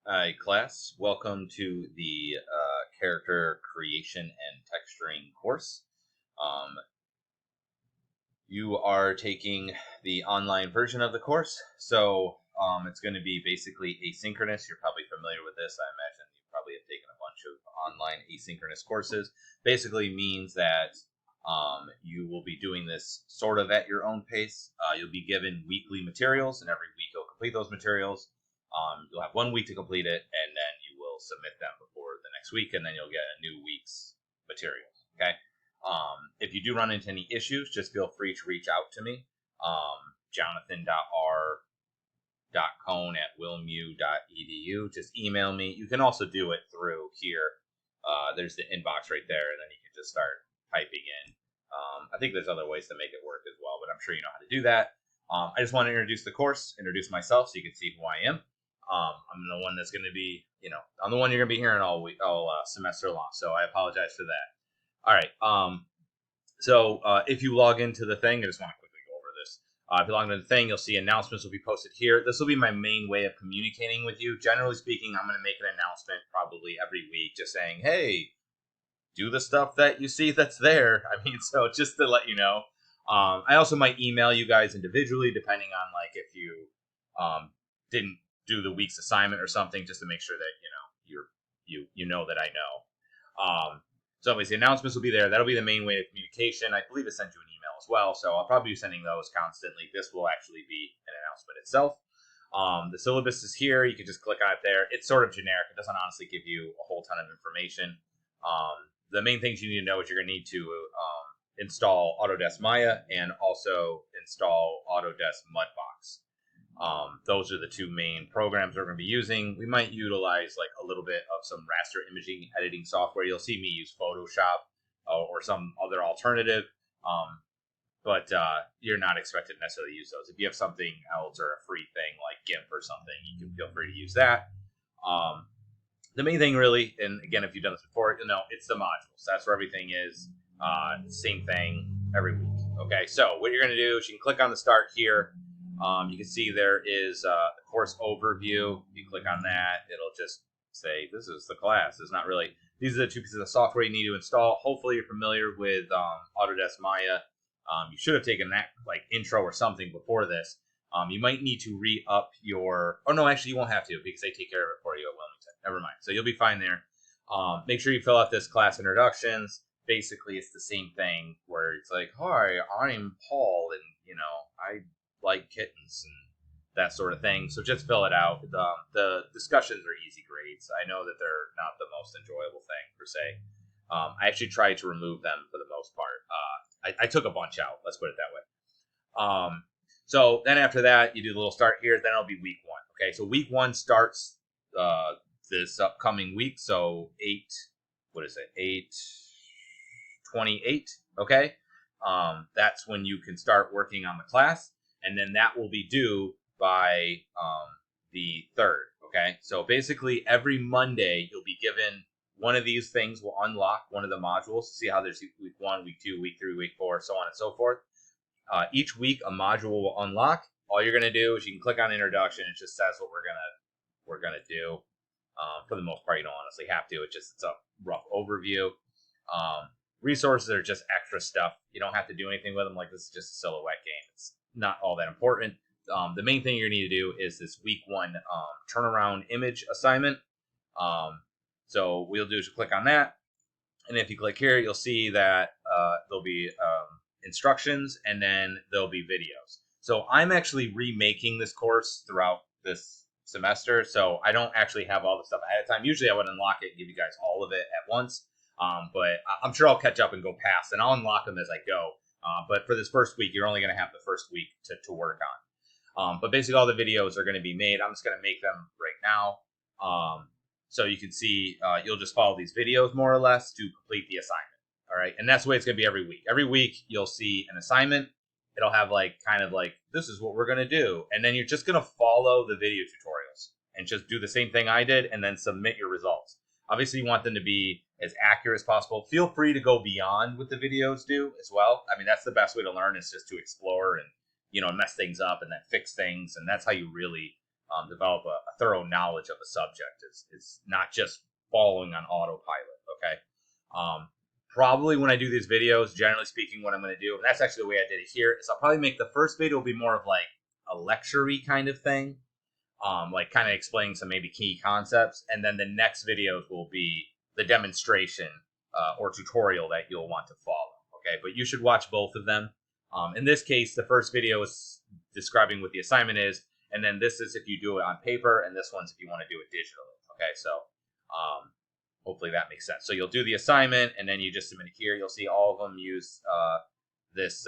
Hi, class. Welcome to the character creation and texturing course. Um, you are taking the online version of the course, so it's going to be basically asynchronous. You're probably familiar with this. I imagine you probably have taken a bunch of online asynchronous courses. Basically means that you will be doing this sort of at your own pace. You'll be given weekly materials, and every week you'll complete those materials. You'll have 1 week to complete it, and then you will submit them before the next week, and then you'll get a new week's materials. Okay. If you do run into any issues, just feel free to reach out to me. Jonathan.r.cone@wilmu.edu. Just email me. You can also do it through here. There's the inbox right there, and then you can just start typing in. I think there's other ways to make it work as well, but I'm sure you know how to do that. I just want to introduce the course, introduce myself so you can see who I am. I'm the one that's going to be, I'm the one you're going to be hearing all week, all semester long. So I apologize for that. All right. So if you log into the thing, I just want to quickly go over this. If you log into the thing, you'll see announcements will be posted here. This will be my main way of communicating with you. Generally speaking, I'm going to make an announcement probably every week just saying, hey, do the stuff that you see that's there. I mean, so just to let you know. I also might email you guys individually depending on like if you didn't do the week's assignment or something, just to make sure that you know that I know. So obviously announcements will be there. That'll be the main way of communication. I believe it sends you an email as well, so I'll probably be sending those constantly. This will actually be an announcement itself. The syllabus is here. You can just click on it there. It's sort of generic. It doesn't honestly give you a whole ton of information. The main things you need to know is you're going to need to install Autodesk Maya and also install Autodesk Mudbox. Those are the two main programs we're going to be using. We might utilize like a little bit of some raster imaging editing software. You'll see me use Photoshop or some other alternative, but you're not expected to necessarily use those. If you have something else or a free thing like GIMP or something, you can feel free to use that. The main thing really, and again, if you've done this before, it's the modules. That's where everything is. Same thing every week. Okay, so what you're going to do is you can click on the start here. You can see there is the course overview. You click on that, it'll just say this is the class. It's not really. These are the two pieces of software you need to install. Hopefully, you're familiar with Autodesk Maya. You should have taken that like intro or something before this. You might need to re-up your. Oh no, actually, you won't have to because they take care of it for you at Wilmington. Never mind. So you'll be fine there. Make sure you fill out this class introductions. Basically, it's the same thing where it's like, "Hi, I'm Paul, and I like kittens and that sort of thing." So just fill it out. The discussions are easy grades. I know that they're not the most enjoyable thing per se. I actually tried to remove them for the most part. I took a bunch out. Let's put it that way. So then after that, you do the little start here. Then it'll be week one. Okay, so week one starts this upcoming week. So 8/28. Okay, that's when you can start working on the class, and then that will be due by the 3rd. Okay, so basically every Monday you'll be given one of these things. Will unlock one of the modules. See how there's week 1, week 2, week 3, week 4, so on and so forth. Each week a module will unlock. All you're gonna do is you can click on introduction. It just says what we're gonna do. For the most part, you don't honestly have to. It's a rough overview. Resources are just extra stuff. You don't have to do anything with them. Like, this is just a silhouette game. It's not all that important. The main thing you're going to need to do is this week 1 turnaround image assignment. So what you'll do is you click on that, and if you click here, you'll see that there'll be instructions, and then there'll be videos. So I'm actually remaking this course throughout this semester, so I don't actually have all the stuff ahead of time. Usually I would unlock it and give you guys all of it at once. But I'm sure I'll catch up and go past, and I'll unlock them as I go. But for this first week, you're only going to have the first week to work on. But basically, all the videos are going to be made. I'm just going to make them right now. So you can see, you'll just follow these videos more or less to complete the assignment. All right, and that's the way it's going to be every week. Every week, you'll see an assignment. It'll have kind of like, this is what we're going to do. And then you're just going to follow the video tutorials and just do the same thing I did and then submit your results. Obviously, you want them to be as accurate as possible. Feel free to go beyond what the videos do as well. I mean, that's the best way to learn, is just to explore and, mess things up and then fix things. And that's how you really develop a thorough knowledge of a subject. Is not just following on autopilot. Okay. Probably when I do these videos, generally speaking, what I'm going to do, and that's actually the way I did it here, is I'll probably make the first video will be more of like a lecture-y kind of thing, like kind of explaining some maybe key concepts, and then the next videos will be the demonstration or tutorial that you'll want to follow. Okay, but you should watch both of them. In this case, the first video is describing what the assignment is, and then this is if you do it on paper, and this one's if you want to do it digitally. Okay, so hopefully that makes sense. So you'll do the assignment, and then you just submit it here. You'll see all of them use this.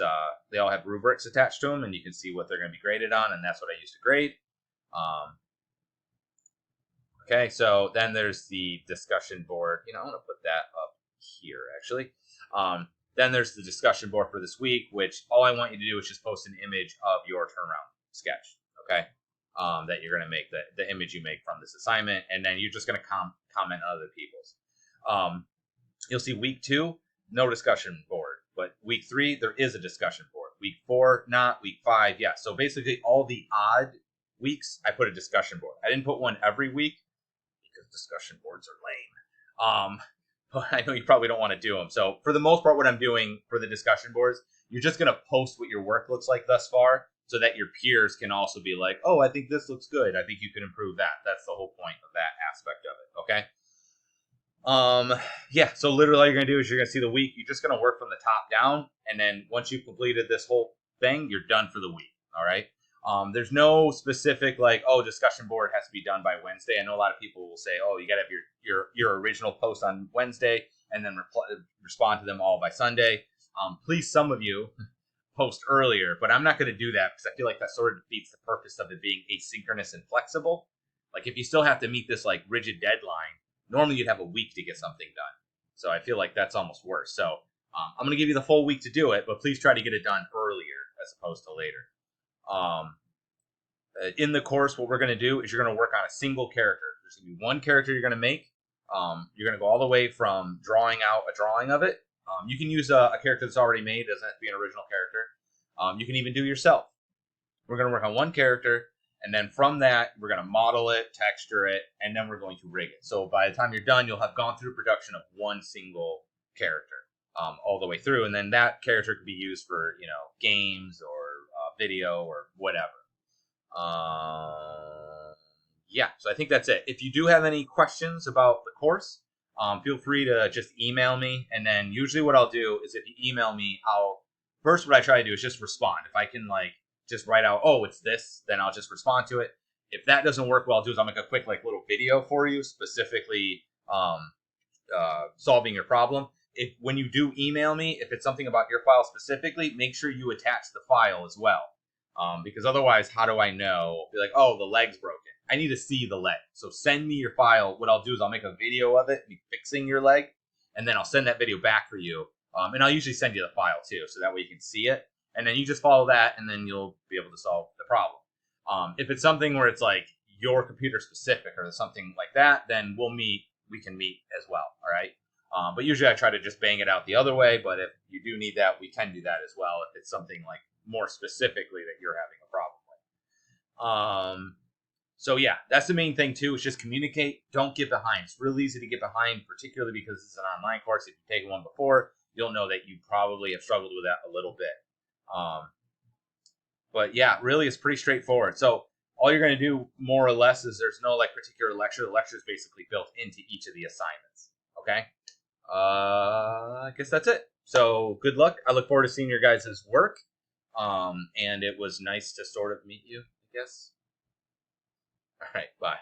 They all have rubrics attached to them, and you can see what they're going to be graded on, and that's what I use to grade. Okay, so then there's the discussion board. You know, I'm going to put that up here, actually. Then there's the discussion board for this week, which all I want you to do is just post an image of your turnaround sketch, okay, that you're going to make, the image you make from this assignment, and then you're just going to comment on other people's. You'll see week 2, no discussion board, but week 3, there is a discussion board. Week 4, not. Week 5, yeah. So basically all the odd weeks, I put a discussion board. I didn't put one every week because discussion boards are lame. But I know you probably don't want to do them. So for the most part, what I'm doing for the discussion boards, you're just going to post what your work looks like thus far so that your peers can also be like, oh, I think this looks good. I think you can improve that. That's the whole point of that aspect of it, okay? Yeah, so literally all you're going to do is you're going to see the week. You're just going to work from the top down. And then once you've completed this whole thing, you're done for the week, all right? There's no specific like, oh, discussion board has to be done by Wednesday. I know a lot of people will say, oh, you got to have your original post on Wednesday and then respond to them all by Sunday. Please, some of you post earlier, but I'm not going to do that because I feel like that sort of defeats the purpose of it being asynchronous and flexible. Like if you still have to meet this like rigid deadline, normally you'd have a week to get something done. So I feel like that's almost worse. So I'm going to give you the full week to do it, but please try to get it done earlier as opposed to later. In the course, what we're going to do is you're going to work on a single character. There's going to be one character you're going to make. You're going to go all the way from drawing out a drawing of it. You can use a character that's already made. It doesn't have to be an original character. You can even do yourself. We're going to work on one character, and then from that, we're going to model it, texture it, and then we're going to rig it. So by the time you're done, you'll have gone through production of one single character all the way through, and then that character could be used for, you know, games or video or whatever. Yeah, so I think that's it. If you do have any questions about the course, feel free to just email me. And then usually what I'll do is if you email me, first what I try to do is just respond. If I can like just write out, oh, it's this, then I'll just respond to it. If that doesn't work, what I'll do is I'll make a quick like little video for you specifically solving your problem. When you do email me, if it's something about your file specifically, make sure you attach the file as well. Because otherwise, how do I know? Be like, oh, the leg's broken. I need to see the leg. So send me your file. What I'll do is I'll make a video of it, me fixing your leg, and then I'll send that video back for you. And I'll usually send you the file too, so that way you can see it. And then you just follow that, and then you'll be able to solve the problem. If it's something where it's like your computer specific or something like that, then we can meet as well, all right? But usually I try to just bang it out the other way, but if you do need that, we can do that as well if it's something like more specifically that you're having a problem with. So yeah, that's the main thing too, is just communicate. Don't get behind. It's really easy to get behind, particularly because it's an online course. If you've taken one before, you'll know that you probably have struggled with that a little bit. But yeah, really it's pretty straightforward. So all you're going to do more or less is there's no like particular lecture. The lecture is basically built into each of the assignments. Okay. I guess that's it. So good luck. I look forward to seeing your guys' work. And it was nice to sort of meet you, I guess. All right, bye.